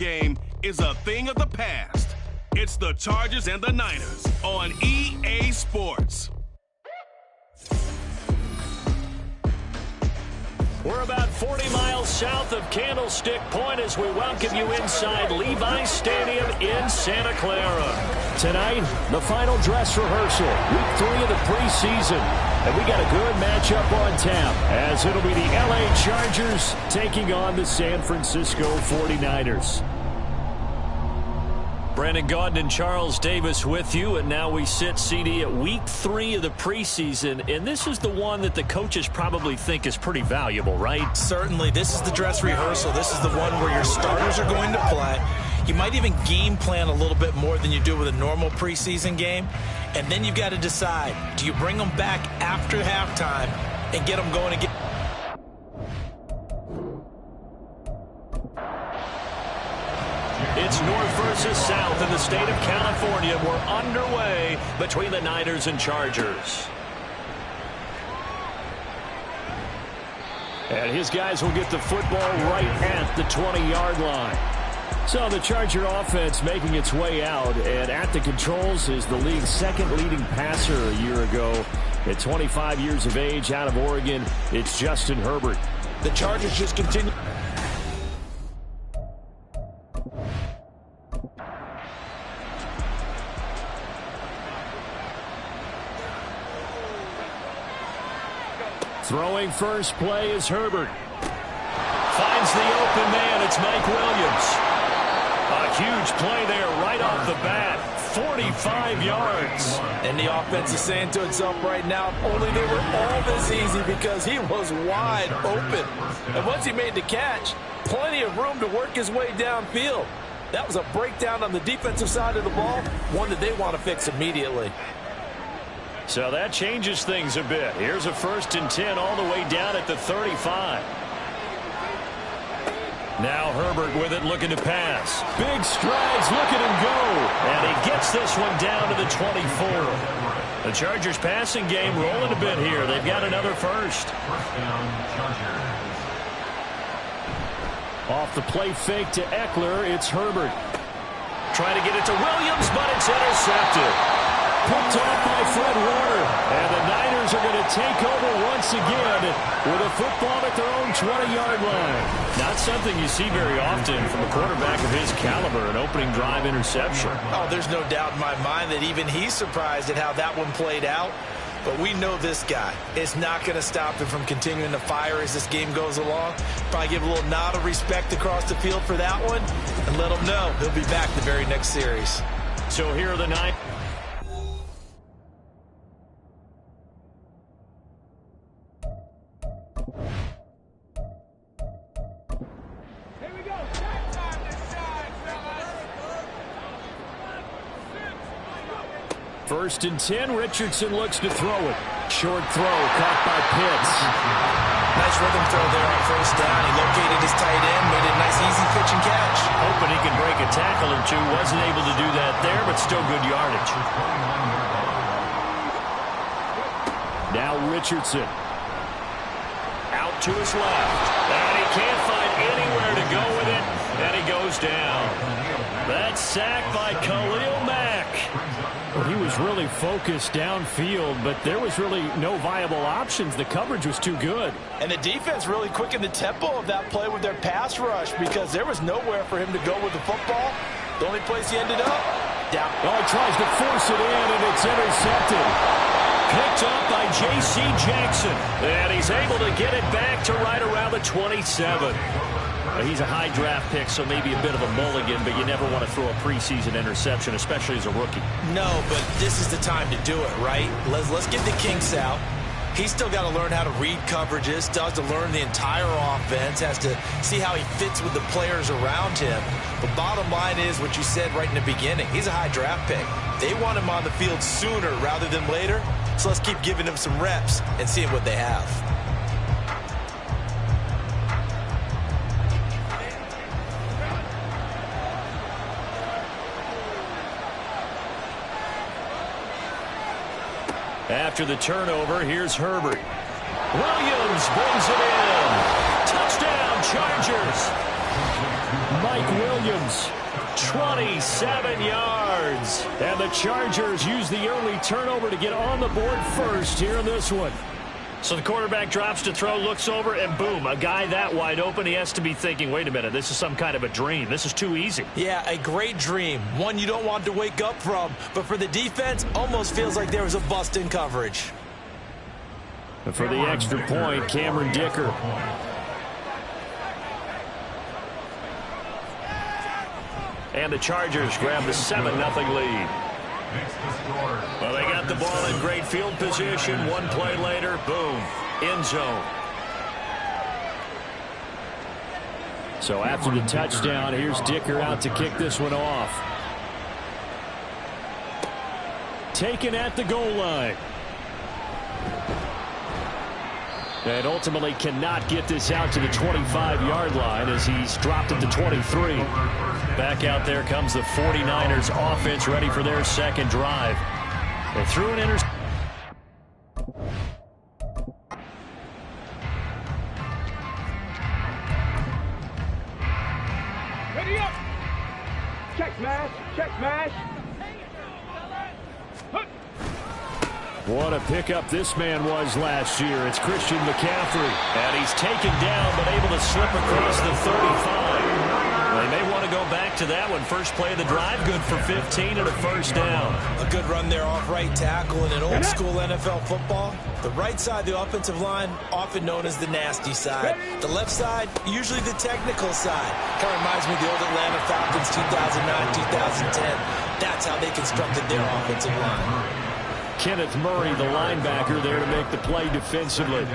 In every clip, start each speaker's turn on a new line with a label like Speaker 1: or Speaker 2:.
Speaker 1: game is a thing of the past. It's the Chargers and the Niners on EA Sports.
Speaker 2: We're about 40 miles south of Candlestick Point as we welcome you inside Levi's Stadium in Santa Clara. Tonight, the final dress rehearsal, week 3 of the preseason. And we got a good matchup on tap as it'll be the LA Chargers taking on the San Francisco 49ers. Brandon Gaudin and Charles Davis with you, and now we sit, CD, at week 3 of the preseason, and this is the one that the coaches probably think is pretty valuable, right?
Speaker 3: Certainly. This is the dress rehearsal. This is the one where your starters are going to play. You might even game plan a little bit more than you do with a normal preseason game, and then you've got to decide, do you bring them back after halftime and get them going again?
Speaker 2: It's north versus south in the state of California. We're underway between the Niners and Chargers. And his guys will get the football right at the 20-yard line. So the Charger offense making its way out, and at the controls is the league's second leading passer a year ago. At 25 years of age, out of Oregon, it's Justin Herbert.
Speaker 3: The Chargers just continue.
Speaker 2: Throwing first play is Herbert. Finds the open man. It's Mike Williams. A huge play there right off the bat. 45 yards.
Speaker 3: And the offense is saying to itself right now, if only they were all this easy, because he was wide open. And once he made the catch, plenty of room to work his way downfield. That was a breakdown on the defensive side of the ball, one that they want to fix immediately.
Speaker 2: So that changes things a bit. Here's a 1st and 10 all the way down at the 35. Now Herbert with it, looking to pass. Big strides, look at him go. And he gets this one down to the 24. The Chargers passing game rolling a bit here. They've got another first. Off the play fake to Eckler, it's Herbert. Trying to get it to Williams, but it's intercepted. Picked off by Fred Warner. And the Niners are going to take over once again with a football at their own 20-yard line. Not something you see very often from a quarterback of his caliber, an opening drive interception.
Speaker 3: Oh, there's no doubt in my mind that even he's surprised at how that one played out. But we know this guy is not going to stop him from continuing to fire as this game goes along. Probably give a little nod of respect across the field for that one and let him know he'll be back the very next series.
Speaker 2: So here are the Niners. First and 10, Richardson looks to throw it. Short throw, caught by Pitts.
Speaker 3: Nice rhythm throw there on 1st down. He located his tight end, made a nice easy pitch and catch.
Speaker 2: Hoping he can break a tackle or two. Wasn't able to do that there, but still good yardage. Now Richardson. Out to his left. And he can't find anywhere to go with it. And he goes down. That's sacked by Khalil Mack. Well, he was really focused downfield, but there was really no viable options. The coverage was too good.
Speaker 3: And the defense really quickened the tempo of that play with their pass rush, because there was nowhere for him to go with the football. The only place he ended up, down.
Speaker 2: Oh, he tries to force it in, and it's intercepted. Picked up by J.C. Jackson. And he's able to get it back to right around the 27. He's a high draft pick, so maybe a bit of a mulligan, but you never want to throw a preseason interception, especially as a rookie.
Speaker 3: No, but this is the time to do it, right? Let's get the kinks out. He's still got to learn how to read coverages, still has to learn the entire offense, has to see how he fits with the players around him. The bottom line is what you said right in the beginning. He's a high draft pick. They want him on the field sooner rather than later, so let's keep giving him some reps and seeing what they have.
Speaker 2: After the turnover, here's Herbert. Williams brings it in. Touchdown, Chargers. Mike Williams. 27 yards. And the Chargers use the early turnover to get on the board first here in this one. So the quarterback drops to throw, looks over, and boom, a guy that wide open, he has to be thinking, wait a minute, this is some kind of a dream. This is too easy.
Speaker 3: Yeah, a great dream. One you don't want to wake up from. But for the defense, almost feels like there was a bust in coverage.
Speaker 2: And for the extra point, Cameron Dicker. And the Chargers grab the 7-0 lead. Well, they got the ball in great field position. One play later, boom, end zone. So after the touchdown, here's Dicker out to kick this one off. Taken at the goal line. And ultimately cannot get this out to the 25-yard line as he's dropped it to 23. Back out there comes the 49ers offense ready for their second drive. They threw an interception.
Speaker 4: Ready up. Check smash. Check smash.
Speaker 2: What a pickup this man was last year. It's Christian McCaffrey. And he's taken down but able to slip across the 35. They may want to go back to that one. First play of the drive, good for 15 and a first down.
Speaker 3: A good run there off right tackle in an old school NFL football. The right side of the offensive line, often known as the nasty side. The left side, usually the technical side. Kind of reminds me of the old Atlanta Falcons 2009-2010. That's how they constructed their offensive line.
Speaker 2: Kenneth Murray, the linebacker, there to make the play defensively.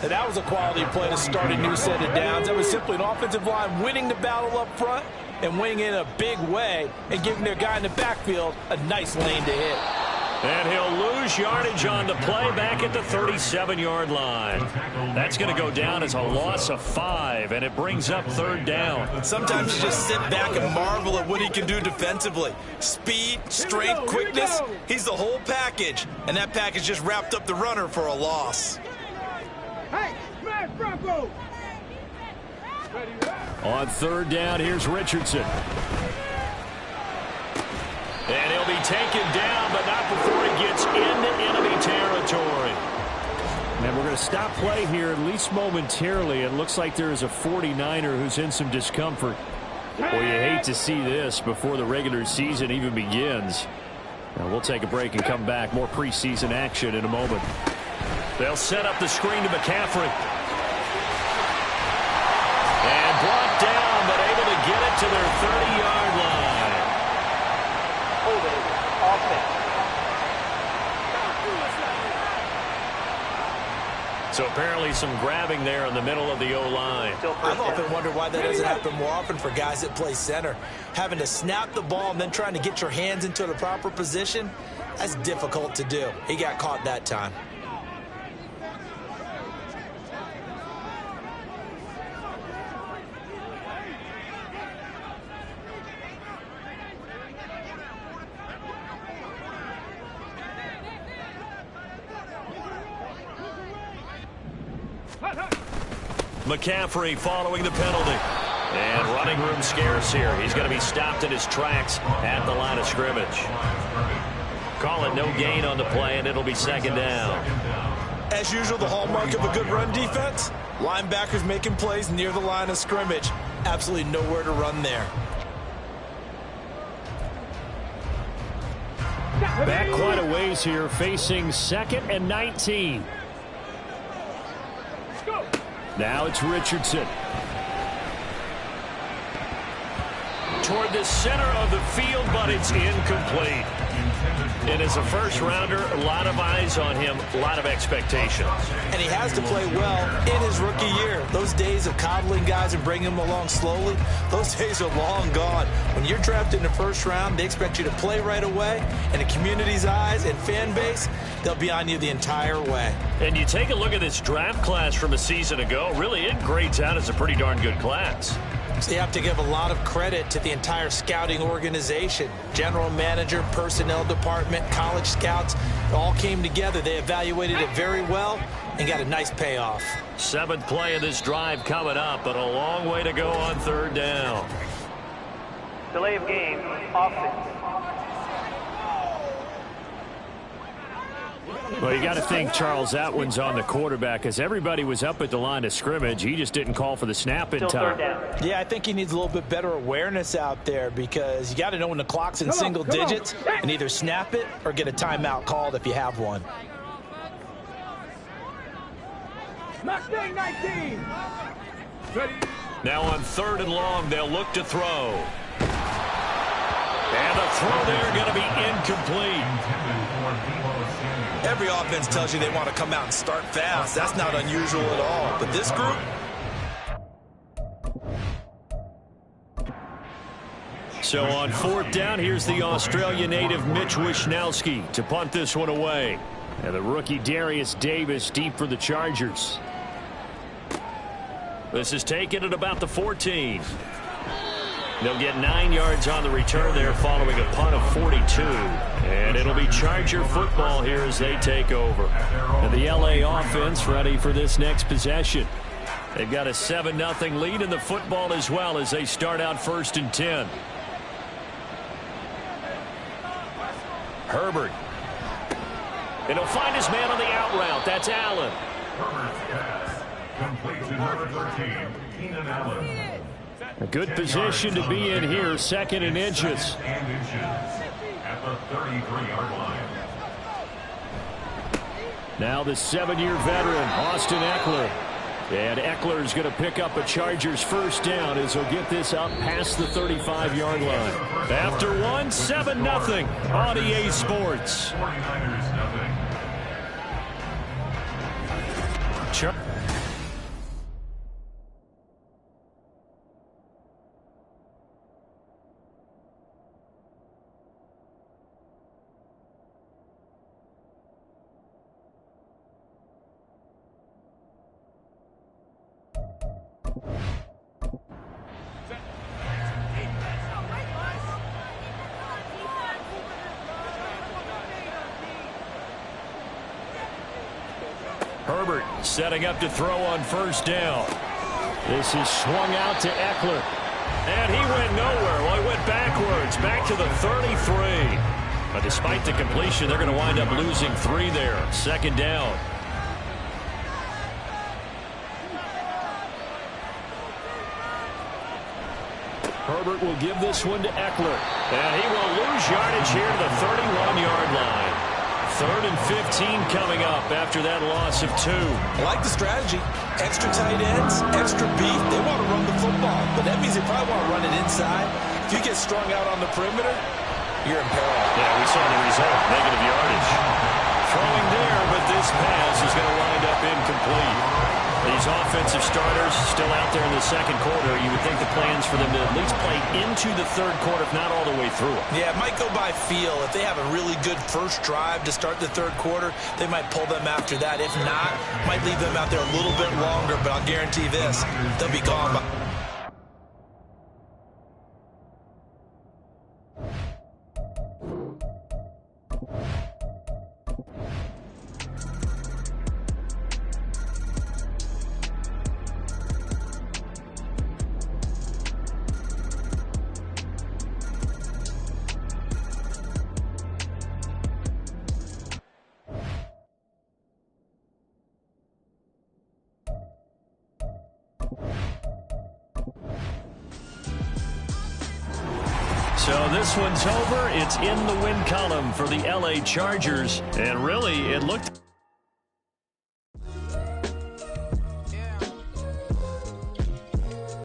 Speaker 3: And that was a quality play to start a new set of downs. That was simply an offensive line winning the battle up front and winning in a big way and giving their guy in the backfield a nice lane to hit.
Speaker 2: And he'll lose yardage on the play back at the 37-yard line. That's going to go down as a loss of 5, and it brings up third down.
Speaker 3: Sometimes you just sit back and marvel at what he can do defensively. Speed, strength, quickness, he's the whole package. And that package just wrapped up the runner for a loss.
Speaker 4: Hey, smash Bronco.
Speaker 2: On third down, here's Richardson. And he'll be taken down, but not before he gets into enemy territory. And we're going to stop play here, at least momentarily. It looks like there is a 49er who's in some discomfort. Well, you hate to see this before the regular season even begins. Now, we'll take a break and come back. More preseason action in a moment. They'll set up the screen to McCaffrey. And brought down, but able to get it to their 30-yard line. So apparently some grabbing there in the middle of the O-line.
Speaker 3: I've often wondered why that doesn't happen more often for guys that play center. Having to snap the ball and then trying to get your hands into the proper position, that's difficult to do. He got caught that time.
Speaker 2: McCaffrey following the penalty. And running room scarce here. He's going to be stopped in his tracks at the line of scrimmage. Call it no gain on the play, and it'll be second down.
Speaker 3: As usual, the hallmark of a good run defense, linebackers making plays near the line of scrimmage. Absolutely nowhere to run there.
Speaker 2: Back quite a ways here, facing 2nd and 19. Now it's Richardson. Toward the center of the field, but it's incomplete. And as a first-rounder, a lot of eyes on him, a lot of expectations.
Speaker 3: And he has to play well in his rookie year. Those days of coddling guys and bringing them along slowly, those days are long gone. When you're drafted in the first round, they expect you to play right away. And the community's eyes and fan base, they'll be on you the entire way.
Speaker 2: And you take a look at this draft class from a season ago, really it grades out as a pretty darn good class.
Speaker 3: So you have to give a lot of credit to the entire scouting organization. General manager, personnel department, college scouts, all came together. They evaluated it very well and got a nice payoff.
Speaker 2: 7th play of this drive coming up, but a long way to go on third down.
Speaker 4: Delay of game, offense.
Speaker 2: Well, you got to think, Charles, that one's on the quarterback because everybody was up at the line of scrimmage. He just didn't call for the snap in time.
Speaker 3: Yeah, I think he needs a little bit better awareness out there because you got to know when the clock's in single digits and either snap it or get a timeout called if you have one.
Speaker 4: Mustang 19.
Speaker 2: Now on 3rd and long, they'll look to throw. And the throw there going to be incomplete.
Speaker 3: Every offense tells you they want to come out and start fast. That's not unusual at all. But this group...
Speaker 2: So on 4th down, here's the Australia native Mitch Wishnowski to punt this one away. And the rookie Darius Davis deep for the Chargers. This is taken at about the 14. They'll get 9 yards on the return there following a punt of 42. And it'll be Charger football here as they take over. And the LA offense ready for this next possession. They've got a 7-0 lead in the football as well as they start out 1st and 10. Herbert. And he'll find his man on the out route. That's Allen.
Speaker 5: Herbert's pass complete to number 13, Keenan Allen.
Speaker 2: A good position to be in here, 2nd and inches.
Speaker 5: At the 33-yard line.
Speaker 2: Now the 7-year veteran, Austin Eckler. And Eckler's going to pick up a Chargers 1st down as he'll get this up past the 35-yard line. After one, 7-0 on EA Sports.
Speaker 5: 49ers nothing.
Speaker 2: Herbert setting up to throw on 1st down. This is swung out to Eckler. And he went nowhere. Well, he went backwards, back to the 33. But despite the completion, they're going to wind up losing 3 there. 2nd down. Herbert will give this one to Eckler. And he will lose yardage here to the 31-yard line. 3rd and 15 coming up after that loss of 2.
Speaker 3: I like the strategy. Extra tight ends, extra beef. They want to run the football, but that means they probably want to run it inside. If you get strung out on the perimeter, you're in peril.
Speaker 2: Yeah, we saw the result. Negative yardage. Throwing there, but this pass is going to wind up incomplete. These offensive starters still out there in the 2nd quarter. You would think the plans for them to at least play into the 3rd quarter, if not all the way through it.
Speaker 3: Yeah, it might go by feel. If they have a really good first drive to start the 3rd quarter, they might pull them after that. If not, might leave them out there a little bit longer, but I'll guarantee this, they'll be gone by...
Speaker 2: So this one's over. It's in the win column for the LA Chargers. And really, it looked...